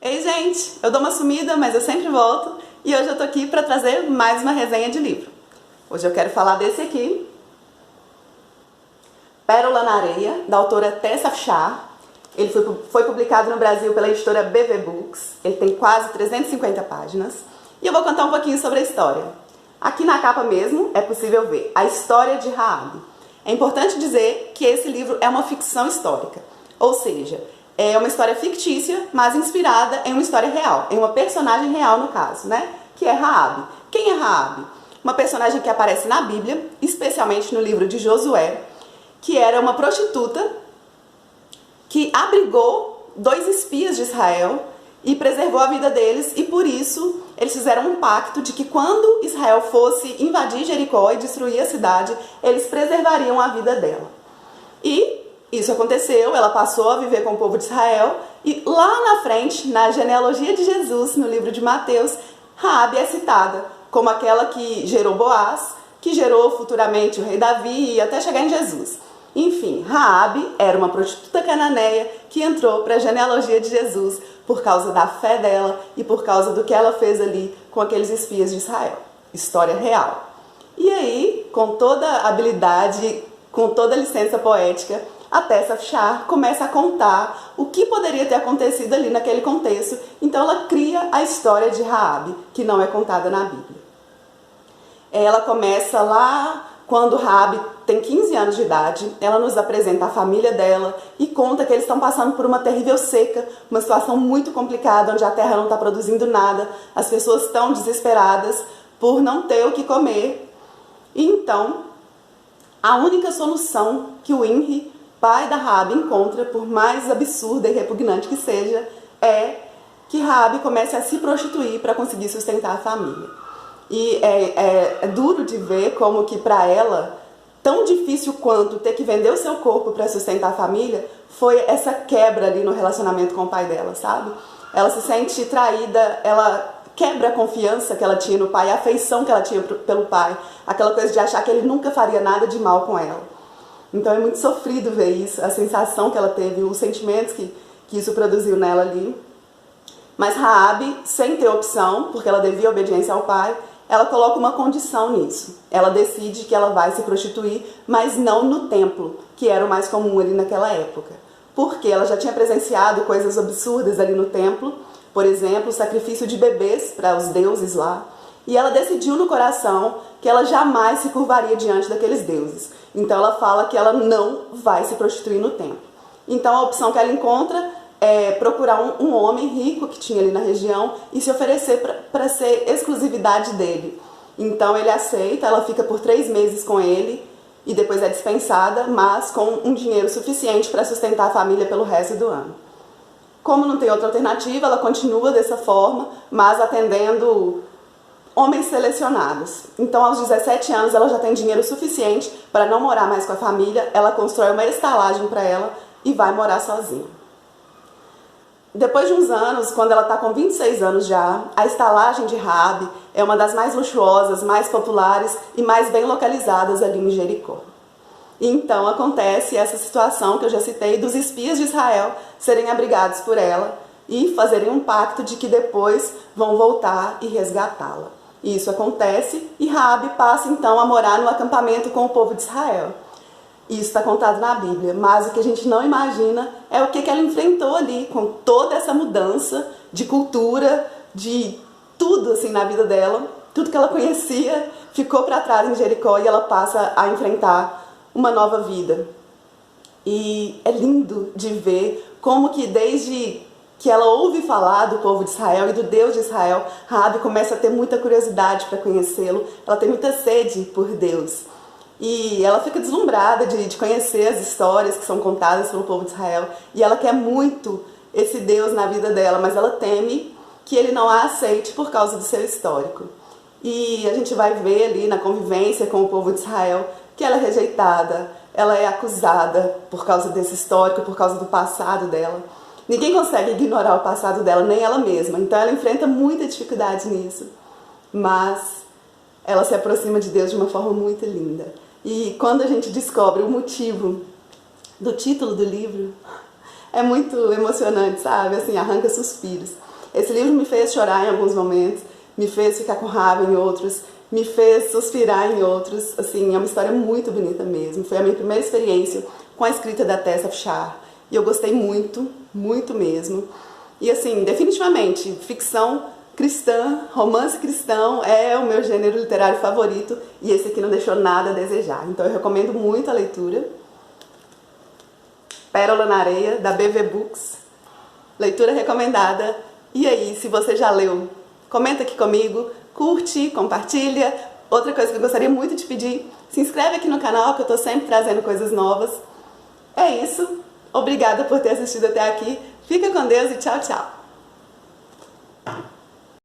Ei, gente, eu dou uma sumida, mas eu sempre volto e hoje eu tô aqui para trazer mais uma resenha de livro. Hoje eu quero falar desse aqui, Pérola na Areia, da autora Tessa Afshar. Ele foi publicado no Brasil pela editora BV Books. Ele tem quase 350 páginas e eu vou contar um pouquinho sobre a história. Aqui na capa mesmo é possível ver a história de Raabe. É importante dizer que esse livro é uma ficção histórica, ou seja, é uma história fictícia, mas inspirada em uma história real, em uma personagem real no caso, né? Que é Raabe. Quem é Raabe? Uma personagem que aparece na Bíblia, especialmente no livro de Josué, que era uma prostituta que abrigou 2 espias de Israel e preservou a vida deles, e por isso eles fizeram um pacto de que quando Israel fosse invadir Jericó e destruir a cidade, eles preservariam a vida dela. E isso aconteceu, ela passou a viver com o povo de Israel, e lá na frente, na genealogia de Jesus, no livro de Mateus, Raabe é citada como aquela que gerou Boaz, que gerou futuramente o rei Davi e até chegar em Jesus. Enfim, Raabe era uma prostituta cananeia que entrou para a genealogia de Jesus por causa da fé dela e por causa do que ela fez ali com aqueles espias de Israel. História real. E aí, com toda a habilidade, com toda a licença poética, a Tessa Afshar começa a contar o que poderia ter acontecido ali naquele contexto. Então ela cria a história de Raabe, que não é contada na Bíblia. Ela começa lá quando Raabe tem 15 anos de idade. Ela nos apresenta a família dela e conta que eles estão passando por uma terrível seca, uma situação muito complicada, onde a terra não está produzindo nada, as pessoas estão desesperadas por não ter o que comer. E então, a única solução que o Imri, pai da Raabe, encontra, por mais absurda e repugnante que seja, é que Raabe comece a se prostituir para conseguir sustentar a família. E é duro de ver como que para ela, tão difícil quanto ter que vender o seu corpo para sustentar a família, foi essa quebra ali no relacionamento com o pai dela, sabe? Ela se sente traída, ela quebra a confiança que ela tinha no pai, a afeição que ela tinha pelo pai, aquela coisa de achar que ele nunca faria nada de mal com ela. Então é muito sofrido ver isso, a sensação que ela teve, os sentimentos que isso produziu nela ali. Mas Raabe, sem ter opção, porque ela devia obediência ao pai, ela coloca uma condição nisso. Ela decide que ela vai se prostituir, mas não no templo, que era o mais comum ali naquela época. Porque ela já tinha presenciado coisas absurdas ali no templo, por exemplo, o sacrifício de bebês para os deuses lá. E ela decidiu no coração que ela jamais se curvaria diante daqueles deuses. Então ela fala que ela não vai se prostituir no templo. Então a opção que ela encontra é procurar um homem rico que tinha ali na região e se oferecer para ser exclusividade dele. Então ele aceita, ela fica por 3 meses com ele e depois é dispensada, mas com um dinheiro suficiente para sustentar a família pelo resto do ano. Como não tem outra alternativa, ela continua dessa forma, mas atendendo homens selecionados. Então aos 17 anos ela já tem dinheiro suficiente para não morar mais com a família, ela constrói uma estalagem para ela e vai morar sozinha. Depois de uns anos, quando ela está com 26 anos já, a estalagem de Raabe é uma das mais luxuosas, mais populares e mais bem localizadas ali em Jericó. E então acontece essa situação que eu já citei dos espias de Israel serem abrigados por ela e fazerem um pacto de que depois vão voltar e resgatá-la. E isso acontece e Raabe passa então a morar no acampamento com o povo de Israel. Isso está contado na Bíblia, mas o que a gente não imagina é o que ela enfrentou ali com toda essa mudança de cultura, de tudo assim na vida dela, tudo que ela conhecia ficou para trás em Jericó e ela passa a enfrentar uma nova vida. E é lindo de ver como que desde que ela ouve falar do povo de Israel e do Deus de Israel, Raabe começa a ter muita curiosidade para conhecê-lo, ela tem muita sede por Deus. E ela fica deslumbrada de conhecer as histórias que são contadas pelo povo de Israel. E ela quer muito esse Deus na vida dela, mas ela teme que ele não a aceite por causa do seu histórico. E a gente vai ver ali na convivência com o povo de Israel que ela é rejeitada, ela é acusada por causa desse histórico, por causa do passado dela. Ninguém consegue ignorar o passado dela, nem ela mesma. Então ela enfrenta muita dificuldade nisso. Mas ela se aproxima de Deus de uma forma muito linda. E quando a gente descobre o motivo do título do livro, É muito emocionante, sabe? Assim, arranca suspiros. Esse livro me fez chorar em alguns momentos, me fez ficar com raiva em outros, me fez suspirar em outros. Assim, é uma história muito bonita mesmo. Foi a minha primeira experiência com a escrita da Tessa Afshar. E eu gostei muito, muito mesmo. E assim, definitivamente, ficção cristã, romance cristão é o meu gênero literário favorito. E esse aqui não deixou nada a desejar. Então eu recomendo muito a leitura. Pérola na Areia, da BV Books. Leitura recomendada. E aí, se você já leu, comenta aqui comigo, curte, compartilha. Outra coisa que eu gostaria muito de pedir, se inscreve aqui no canal que eu tô sempre trazendo coisas novas. É isso. Obrigada por ter assistido até aqui. Fica com Deus e tchau, tchau.